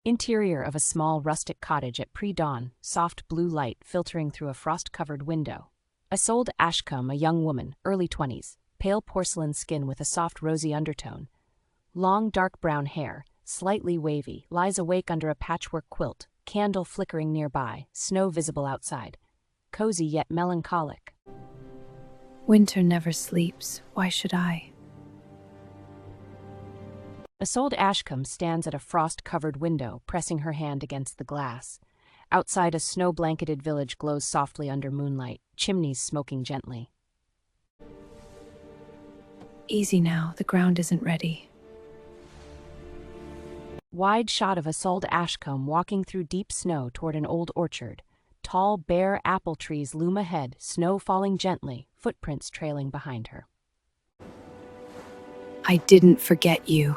Interior of a small rustic cottage at pre-dawn, soft blue light filtering through a frost-covered window. ISOLDE Ashcombe, a young woman, early 20s, pale porcelain skin with a soft rosy undertone. Long dark brown hair, slightly wavy, lies awake under a patchwork quilt, candle flickering nearby, snow visible outside. Cozy yet melancholic. Winter never sleeps. Why should I? ISOLDE Ashcombe stands at a frost-covered window, pressing her hand against the glass. Outside, a snow-blanketed village glows softly under moonlight, chimneys smoking gently. Easy now, the ground isn't ready. Wide shot of ISOLDE Ashcombe walking through deep snow toward an old orchard. Tall, bare apple trees loom ahead, snow falling gently, footprints trailing behind her. I didn't forget you.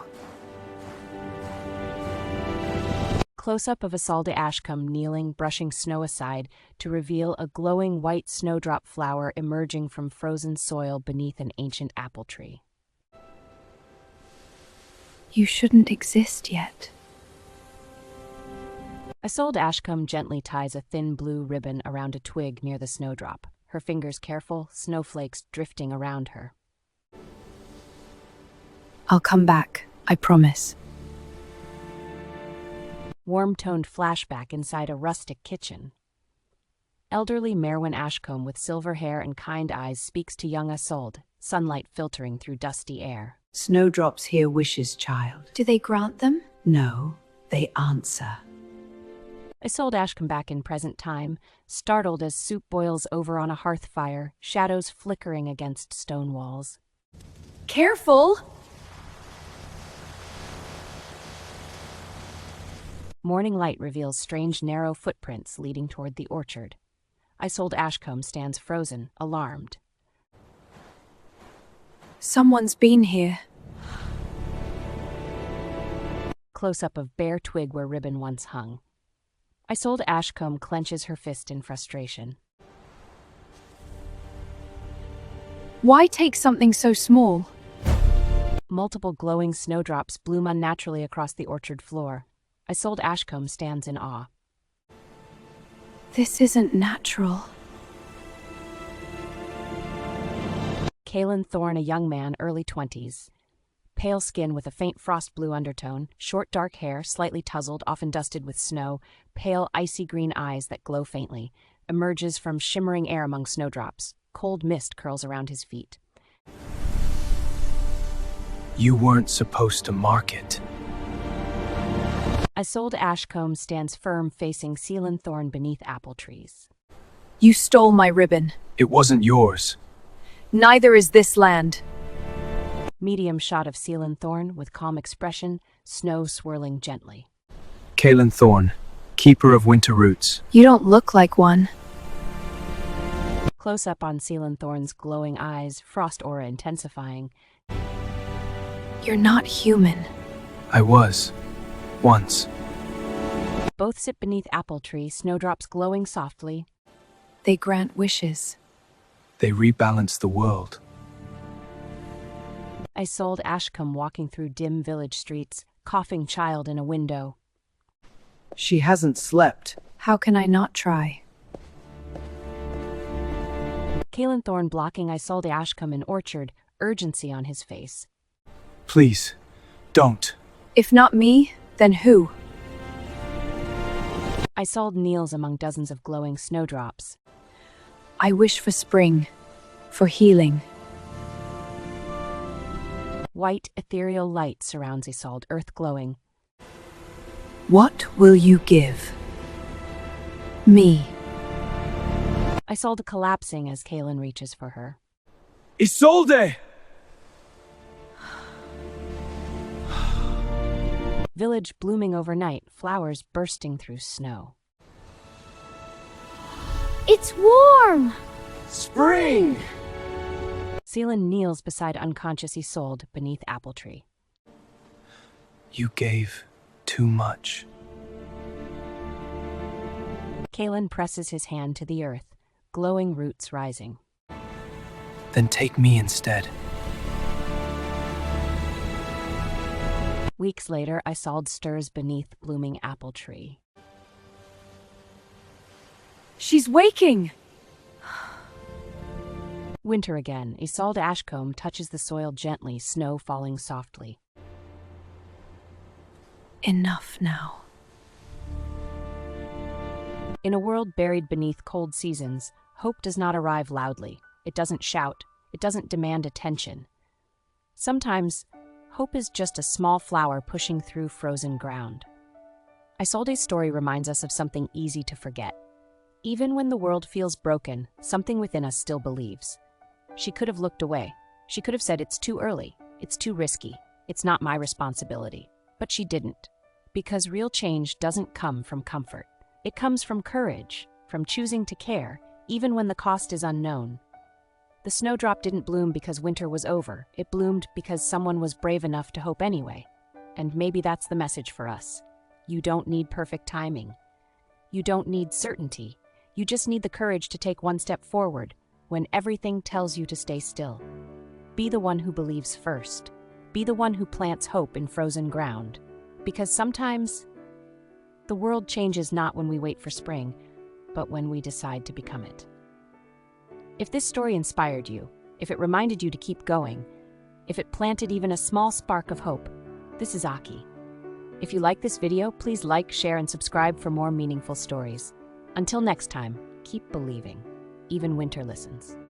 Close-up of ISOLDE Ashcombe kneeling, brushing snow aside, to reveal a glowing white snowdrop flower emerging from frozen soil beneath an ancient apple tree. You shouldn't exist yet. ISOLDE Ashcombe gently ties a thin blue ribbon around a twig near the snowdrop, her fingers careful, snowflakes drifting around her. I'll come back, I promise. Warm-toned flashback inside a rustic kitchen. Elderly Merwin Ashcombe with silver hair and kind eyes speaks to young ISOLDE, sunlight filtering through dusty air. Snowdrops hear wishes, child. Do they grant them? No, they answer. ISOLDE Ashcombe back in present time, startled as soup boils over on a hearth fire, shadows flickering against stone walls. Careful! Morning light reveals strange narrow footprints leading toward the orchard. ISOLDE Ashcombe stands frozen, alarmed. Someone's been here. Close-up of bare twig where ribbon once hung. ISOLDE Ashcombe clenches her fist in frustration. Why take something so small? Multiple glowing snowdrops bloom unnaturally across the orchard floor. ISOLDE Ashcombe stands in awe. This isn't natural. Kalen Thorne, a young man, early 20s. Pale skin with a faint frost blue undertone, short dark hair, slightly tousled, often dusted with snow, pale icy green eyes that glow faintly, emerges from shimmering air among snowdrops. Cold mist curls around his feet. You weren't supposed to mark it. ISOLDE Ashcombe stands firm facing Kalen Thorne beneath apple trees. You stole my ribbon. It wasn't yours. Neither is this land. Medium shot of Kalen Thorne with calm expression, snow swirling gently. Kalen Thorne, keeper of winter roots. You don't look like one. Close up on Kalen Thorne's glowing eyes, frost aura intensifying. You're not human. I was. Once. Both sit beneath apple tree, snowdrops glowing softly. They grant wishes. They rebalance the world. ISOLDE Ashcombe walking through dim village streets, coughing child in a window. She hasn't slept. How can I not try? Kalen Thorne blocking ISOLDE Ashcombe in orchard, urgency on his face. Please, don't. If not me, then who? ISOLDE kneels among dozens of glowing snowdrops. I wish for spring, for healing. White, ethereal light surrounds ISOLDE, earth glowing. What will you give? Me. ISOLDE collapsing as Kalen reaches for her. Isolde! Village blooming overnight, flowers bursting through snow. It's warm! Spring! Kalen kneels beside unconscious ISOLDE beneath apple tree. You gave too much. Kalen presses his hand to the earth, glowing roots rising. Then take me instead. Weeks later, ISOLDE stirs beneath blooming apple tree. She's waking! Winter again. ISOLDE Ashcombe touches the soil gently, snow falling softly. Enough now. In a world buried beneath cold seasons, hope does not arrive loudly. It doesn't shout. It doesn't demand attention. Sometimes, hope is just a small flower pushing through frozen ground. ISOLDE's story reminds us of something easy to forget. Even when the world feels broken, something within us still believes. She could have looked away. She could have said, "It's too early. It's too risky. It's not my responsibility." But she didn't. Because real change doesn't come from comfort. It comes from courage, from choosing to care, even when the cost is unknown. The snowdrop didn't bloom because winter was over. It bloomed because someone was brave enough to hope anyway. And maybe that's the message for us. You don't need perfect timing. You don't need certainty. You just need the courage to take one step forward when everything tells you to stay still. Be the one who believes first. Be the one who plants hope in frozen ground. Because sometimes, the world changes not when we wait for spring, but when we decide to become it. If this story inspired you, if it reminded you to keep going, if it planted even a small spark of hope, this is Akhi. If you like this video, please like, share, and subscribe for more meaningful stories. Until next time, keep believing. Even winter listens.